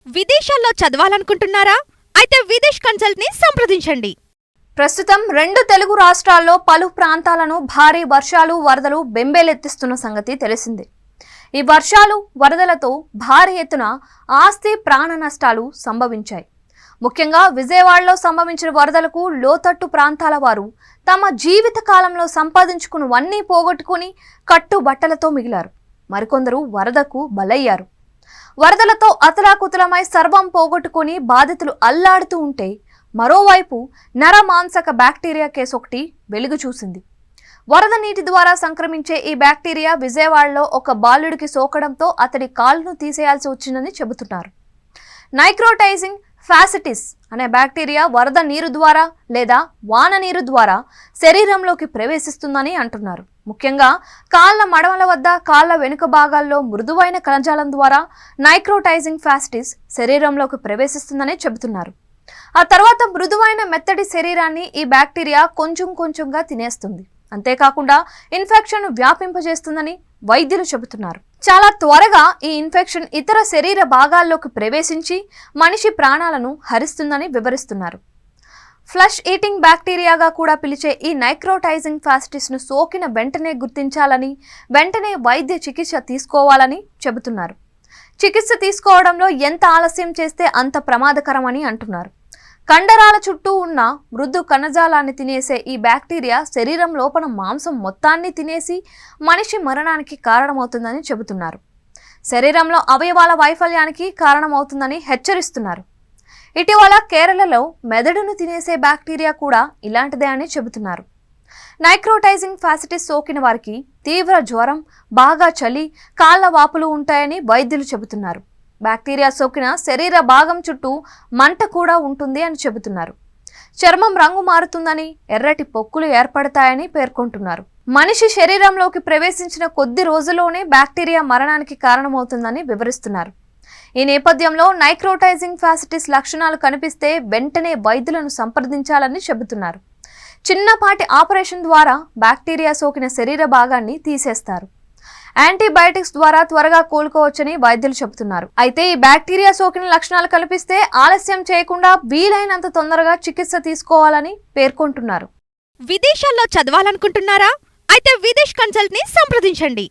విదేశాల్లో చదవాలనుకుంటున్నారా? అయితే విదేశ్ కన్సల్ట్ ని సంప్రదించండి. ప్రస్తుతం 2 తెలుగు రాష్ట్రాల్లో పలు ప్రాంతాలను భారీ వర్షాలు, వరదలు బెంబేలెత్తిస్తున్న సంగతి తెలిసిందే. ఈ వర్షాలు, వరదలతో భారీ ఎత్తున ఆస్తి, ప్రాణ నష్టాలు సంభవించాయి. ముఖ్యంగా విజయవాడలో సంభవించిన వరదలకు లోతట్టు ప్రాంతాల వారు తమ జీవిత కాలంలో సంపాదించుకున్నవన్నీ పోగొట్టుకుని కట్టుబట్టలతో మిగిలారు. మరికొందరు వరదకు బలయ్యారు. వరదలతో అతలాకుతలమై సర్వం పోగొట్టుకుని బాధితులు అల్లాడుతూ ఉంటే, మరోవైపు నరమాంసక బ్యాక్టీరియా కేసు ఒకటి వెలుగు చూసింది. వరద నీటి ద్వారా సంక్రమించే ఈ బ్యాక్టీరియా విజయవాడలో ఒక బాలుడికి సోకడంతో అతడి కాలును తీసేయాల్సి వచ్చిందని చెబుతున్నారు. నైక్రోటైజింగ్ ఫాసిటిస్ అనే బ్యాక్టీరియా వరద నీరు ద్వారా లేదా వాన నీరు ద్వారా శరీరంలోకి ప్రవేశిస్తుందని అంటున్నారు. ముఖ్యంగా కాళ్ళ మడమల వద్ద, కాళ్ళ వెనుక భాగాల్లో మృదువైన కణజాలం ద్వారా నైక్రోటైజింగ్ ఫాసిటిస్ శరీరంలోకి ప్రవేశిస్తుందని చెబుతున్నారు. ఆ తర్వాత మృదువైన మెత్తటి శరీరాన్ని ఈ బ్యాక్టీరియా కొంచెం కొంచెంగా తినేస్తుంది. అంతేకాకుండా ఇన్ఫెక్షన్ వ్యాపింపజేస్తుందని వైద్యులు చెబుతున్నారు. చాలా త్వరగా ఈ ఇన్ఫెక్షన్ ఇతర శరీర భాగాల్లోకి ప్రవేశించి మనిషి ప్రాణాలను హరిస్తుందని వివరిస్తున్నారు. ఫ్లష్ ఈటింగ్ బ్యాక్టీరియాగా కూడా పిలిచే ఈ నైక్రోటైజింగ్ ఫాసిటిస్ను సోకిన వెంటనే గుర్తించాలని, వెంటనే వైద్య చికిత్స తీసుకోవాలని చెబుతున్నారు. చికిత్స తీసుకోవడంలో ఎంత ఆలస్యం చేస్తే అంత ప్రమాదకరమని అంటున్నారు. కండరాల చుట్టూ ఉన్న మృదు కణజాలాన్ని తినేసే ఈ బ్యాక్టీరియా శరీరం లోపల మాంసం మొత్తాన్ని తినేసి మనిషి మరణానికి కారణమవుతుందని చెబుతున్నారు. శరీరంలో అవయవాల వైఫల్యానికి కారణమవుతుందని హెచ్చరిస్తున్నారు. ఇటీవల కేరళలో మెదడును తినేసే బ్యాక్టీరియా కూడా ఇలాంటిదే అని చెబుతున్నారు. నైక్రోటైజింగ్ ఫాసిటిస్ సోకిన వారికి తీవ్ర జ్వరం, బాగా చలి, కాళ్ల వాపులు ఉంటాయని వైద్యులు చెబుతున్నారు. బ్యాక్టీరియా సోకిన శరీర భాగం చుట్టూ మంట కూడా ఉంటుంది అని చెబుతున్నారు. చర్మం రంగు మారుతుందని, ఎర్రటి పొక్కులు ఏర్పడతాయని పేర్కొంటున్నారు. మనిషి శరీరంలోకి ప్రవేశించిన కొద్ది రోజుల్లోనే బ్యాక్టీరియా మరణానికి కారణమవుతుందని వివరిస్తున్నారు. ఈ నేపథ్యంలో నైక్రోటైజింగ్ ఫాసిటిస్ లక్షణాలు కనిపిస్తే వెంటనే వైద్యులను సంప్రదించాలని చెబుతున్నారు. చిన్నపాటి ఆపరేషన్ ద్వారా బ్యాక్టీరియా సోకిన శరీర భాగాన్ని తీసేస్తారు. యాంటీబయాటిక్స్ ద్వారా త్వరగా కోలుకోవచ్చని వైద్యులు చెబుతున్నారు. అయితే ఈ బ్యాక్టీరియా సోకిన లక్షణాలు కనిపిస్తే ఆలస్యం చేయకుండా వీలైనంత తొందరగా చికిత్స తీసుకోవాలని పేర్కొంటున్నారు. విదేశాల్లో చదవాలనుకుంటున్నారా? అయితే విదేశ్ కన్సల్ట్ ని సంప్రదించండి.